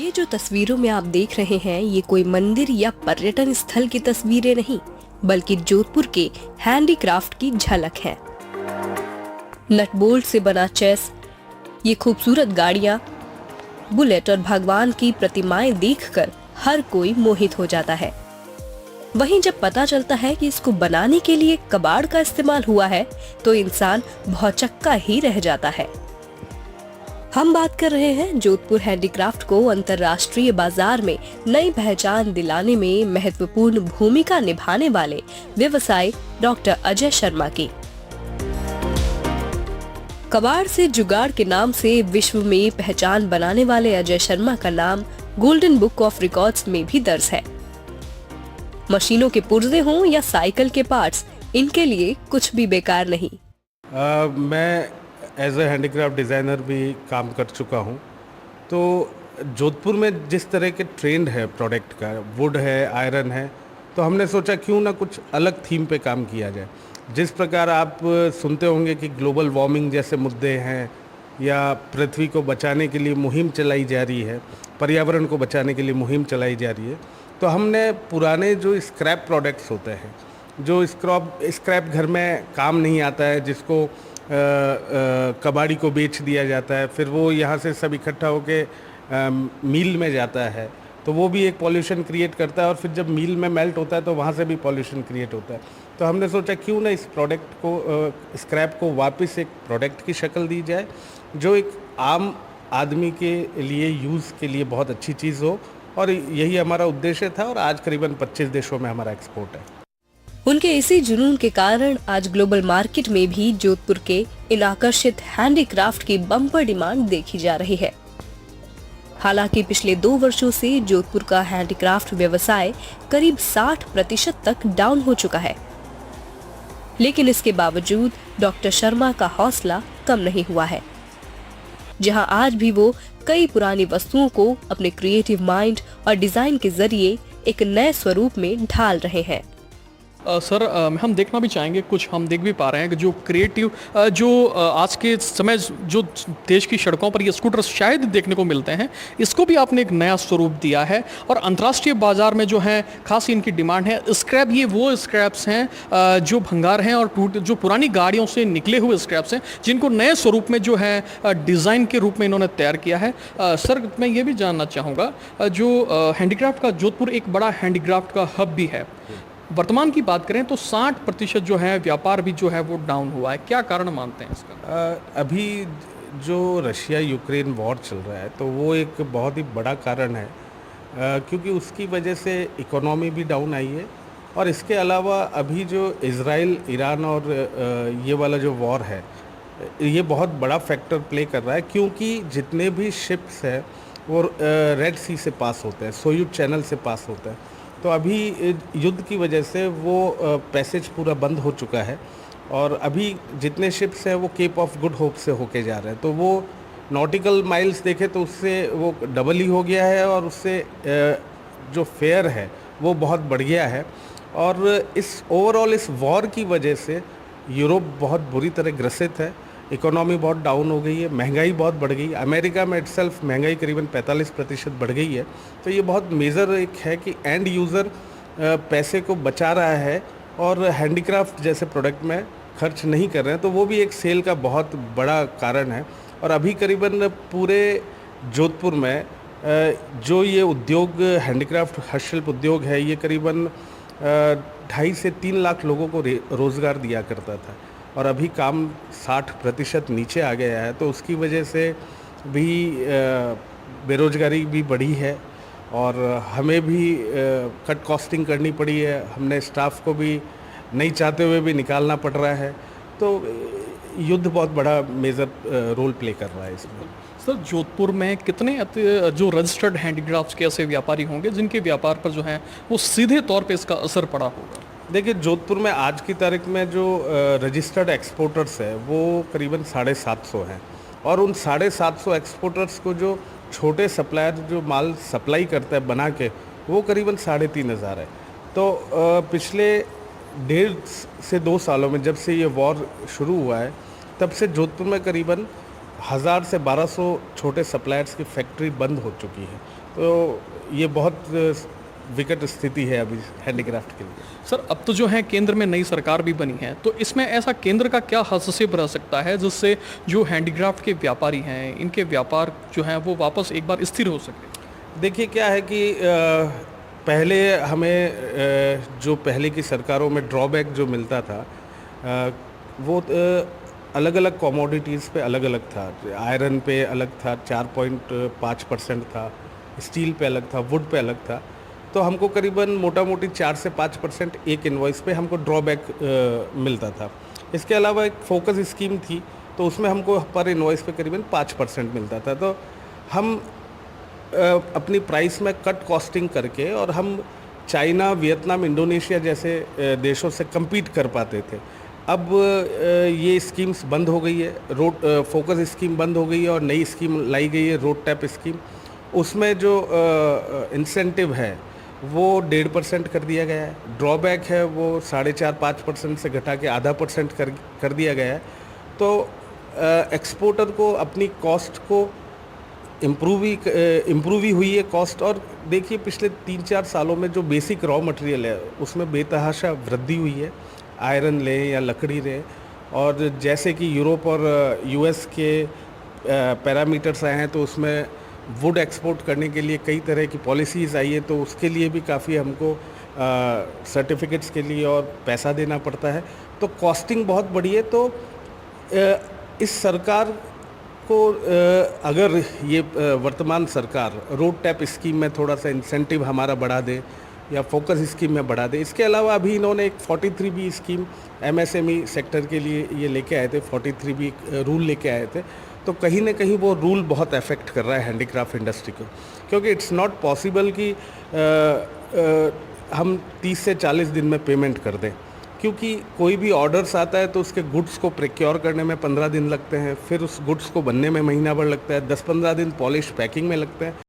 ये जो तस्वीरों में आप देख रहे हैं ये कोई मंदिर या पर्यटन स्थल की तस्वीरें नहीं बल्कि जोधपुर के हैंडीक्राफ्ट की झलक है। नट बोल्ट से बना चेस, ये खूबसूरत गाड़ियां, बुलेट और भगवान की प्रतिमाएं देखकर हर कोई मोहित हो जाता है। वहीं जब पता चलता है कि इसको बनाने के लिए कबाड़ का इस्तेमाल हुआ है तो इंसान भौचक्का ही रह जाता है। हम बात कर रहे हैं जोधपुर हैंडीक्राफ्ट को अंतर्राष्ट्रीय बाजार में नई पहचान दिलाने में महत्वपूर्ण भूमिका निभाने वाले व्यवसायी डॉक्टर अजय शर्मा की। कबाड़ से जुगाड़ के नाम से विश्व में पहचान बनाने वाले अजय शर्मा का नाम गोल्डन बुक ऑफ रिकॉर्ड्स में भी दर्ज है। मशीनों के पुर्जे हों या साइकिल के पार्ट्स, इनके लिए कुछ भी बेकार नहीं। मैं एज ए हैंडीक्राफ्ट डिज़ाइनर भी काम कर चुका हूँ। तो जोधपुर में जिस तरह के ट्रेंड है प्रोडक्ट का, वुड है, आयरन है, तो हमने सोचा क्यों ना कुछ अलग थीम पे काम किया जाए। जिस प्रकार आप सुनते होंगे कि ग्लोबल वार्मिंग जैसे मुद्दे हैं या पृथ्वी को बचाने के लिए मुहिम चलाई जा रही है, पर्यावरण को बचाने के लिए मुहिम चलाई जा रही है, तो हमने पुराने जो स्क्रैप प्रोडक्ट्स होते हैं, जो स्क्रैप घर में काम नहीं आता है, जिसको कबाड़ी को बेच दिया जाता है, फिर वो यहाँ से सब इकट्ठा होके मील में जाता है, तो वो भी एक पॉल्यूशन क्रिएट करता है और फिर जब मील में मेल्ट होता है तो वहाँ से भी पॉल्यूशन क्रिएट होता है। तो हमने सोचा क्यों ना इस प्रोडक्ट को, स्क्रैप को वापस एक प्रोडक्ट की शक्ल दी जाए जो एक आम आदमी के लिए यूज़ के लिए बहुत अच्छी चीज़ हो, और यही हमारा उद्देश्य था और आज करीबन 25 देशों में हमारा एक्सपोर्ट है। उनके इसी जुनून के कारण आज ग्लोबल मार्केट में भी जोधपुर के इन आकर्षित हैंडीक्राफ्ट की बम्पर डिमांड देखी जा रही है। हालांकि पिछले 2 वर्षों से जोधपुर का हैंडीक्राफ्ट व्यवसाय करीब 60% तक डाउन हो चुका है, लेकिन इसके बावजूद डॉक्टर शर्मा का हौसला कम नहीं हुआ है। जहां आज भी वो कई पुरानी वस्तुओं को अपने क्रिएटिव माइंड और डिजाइन के जरिए एक नए स्वरूप में ढाल रहे हैं। सर, हम देखना भी चाहेंगे, कुछ हम देख भी पा रहे हैं कि जो क्रिएटिव जो आज के समय जो देश की सड़कों पर ये स्कूटर शायद देखने को मिलते हैं, इसको भी आपने एक नया स्वरूप दिया है और अंतर्राष्ट्रीय बाजार में जो है खास इनकी डिमांड है। स्क्रैप, ये वो स्क्रैप्स हैं जो भंगार हैं और जो पुरानी गाड़ियों से निकले हुए स्क्रैप्स हैं, जिनको नए स्वरूप में जो है डिज़ाइन के रूप में इन्होंने तैयार किया है। सर, मैं ये भी जानना चाहूँगा, जो हैंडीक्राफ्ट का जोधपुर एक बड़ा हैंडीक्राफ्ट का हब भी है, वर्तमान की बात करें तो 60% जो है व्यापार भी जो है वो डाउन हुआ है, क्या कारण मानते हैं इसका? अभी जो रशिया यूक्रेन वॉर चल रहा है तो वो एक बहुत ही बड़ा कारण है, क्योंकि उसकी वजह से इकोनॉमी भी डाउन आई है। और इसके अलावा अभी जो इज़राइल, ईरान और ये वाला जो वॉर है, ये बहुत बड़ा फैक्टर प्ले कर रहा है, क्योंकि जितने भी शिप्स हैं वो रेड सी से पास होते हैं, सोयूज चैनल से पास होते हैं। तो अभी युद्ध की वजह से वो पैसेज पूरा बंद हो चुका है और अभी जितने शिप्स हैं वो केप ऑफ गुड होप से होके जा रहे हैं। तो वो नॉटिकल माइल्स देखे तो उससे वो डबल ही हो गया है और उससे जो फेयर है वो बहुत बढ़ गया है। और इस ओवरऑल इस वॉर की वजह से यूरोप बहुत बुरी तरह ग्रसित है, इकोनॉमी बहुत डाउन हो गई है, महंगाई बहुत बढ़ गई। अमेरिका में इटसेल्फ महंगाई करीबन 45% बढ़ गई है। तो ये बहुत मेजर एक है कि एंड यूज़र पैसे को बचा रहा है और हैंडीक्राफ्ट जैसे प्रोडक्ट में खर्च नहीं कर रहे हैं, तो वो भी एक सेल का बहुत बड़ा कारण है। और अभी करीबन पूरे जोधपुर में जो ये उद्योग हैंडीक्राफ्ट हस्तशिल्प उद्योग है, ये करीबन 2.5 से 3 लाख लोगों को रोज़गार दिया करता था और अभी काम 60% नीचे आ गया है। तो उसकी वजह से भी बेरोजगारी भी बढ़ी है और हमें भी कट कॉस्टिंग करनी पड़ी है। हमने स्टाफ को भी नहीं चाहते हुए भी निकालना पड़ रहा है। तो युद्ध बहुत बड़ा मेजर रोल प्ले कर रहा है इसमें। सर, जोधपुर में कितने जो रजिस्टर्ड हैंडीक्राफ्ट्स के ऐसे व्यापारी होंगे जिनके व्यापार पर जो है वो सीधे तौर पे इसका असर पड़ा होगा? देखिए, जोधपुर में आज की तारीख में जो रजिस्टर्ड एक्सपोर्टर्स है वो करीबन 750 हैं और उन 750 एक्सपोर्टर्स को जो छोटे सप्लायर जो माल सप्लाई करता है बना के, वो करीबन 3500 है। तो पिछले 1.5 से 2 सालों में जब से ये वॉर शुरू हुआ है तब से जोधपुर में करीबन 1000 से 1200 छोटे सप्लायर्स की फैक्ट्री बंद हो चुकी है। तो ये बहुत विकट स्थिति है अभी हैंडीक्राफ्ट के लिए। सर अब तो जो है केंद्र में नई सरकार भी बनी है, तो इसमें ऐसा केंद्र का क्या हस्तक्षेप रह सकता है जिससे जो हैंडीक्राफ्ट के व्यापारी हैं इनके व्यापार जो हैं वो वापस एक बार स्थिर हो सके? देखिए क्या है कि पहले हमें जो पहले की सरकारों में ड्रॉबैक जो मिलता था वो अलग अलग कमोडिटीज़ पे अलग अलग था। आयरन पे अलग था, 4.5% था, स्टील पे अलग था, वुड पे अलग था। तो हमको करीबन मोटा मोटी 4 से 5% एक इन्वॉइस पे हमको ड्रॉबैक मिलता था। इसके अलावा एक फोकस स्कीम थी, तो उसमें हमको पर इन्वॉइस पे करीबन 5% मिलता था। तो हम अपनी प्राइस में कट कॉस्टिंग करके और हम चाइना, वियतनाम, इंडोनेशिया जैसे देशों से compete कर पाते थे। अब ये स्कीम्स बंद हो गई है, रोड फोकस स्कीम बंद हो गई है और नई स्कीम लाई गई है रोड टैप स्कीम। उसमें जो इंसेंटिव है वो 1.5% कर दिया गया है। ड्रॉबैक है वो 4.5-5% से घटा के 0.5% कर दिया गया है। तो एक्सपोर्टर को अपनी कॉस्ट को इम्प्रूव ही हुई है कॉस्ट। और देखिए पिछले 3-4 सालों में जो बेसिक रॉ मटेरियल है उसमें बेतहाशा वृद्धि हुई है, आयरन लें या लकड़ी लें। और जैसे कि यूरोप और यूएस के पैरामीटर्स आए हैं, तो उसमें वुड एक्सपोर्ट करने के लिए कई तरह की पॉलिसीज़ आई है, तो उसके लिए भी काफ़ी हमको सर्टिफिकेट्स के लिए और पैसा देना पड़ता है। तो कॉस्टिंग बहुत बढ़ी है। तो इस सरकार को अगर ये वर्तमान सरकार रोड टैप स्कीम में थोड़ा सा इंसेंटिव हमारा बढ़ा दे या फोकस स्कीम में बढ़ा दे। इसके अलावा अभी इन्होंने एक 43B स्कीम MSME सेक्टर के लिए ये लेके आए थे, 43B रूल लेके आए थे। तो कहीं ना कहीं वो रूल बहुत अफेक्ट कर रहा है हैंडीक्राफ्ट इंडस्ट्री को, क्योंकि इट्स नॉट पॉसिबल कि हम 30 से 40 दिन में पेमेंट कर दें, क्योंकि कोई भी ऑर्डर्स आता है तो उसके गुड्स को प्रिक्योर करने में 15 दिन लगते हैं, फिर उस गुड्स को बनने में महीना भर लगता है, 10-15 दिन पॉलिश पैकिंग में लगते हैं।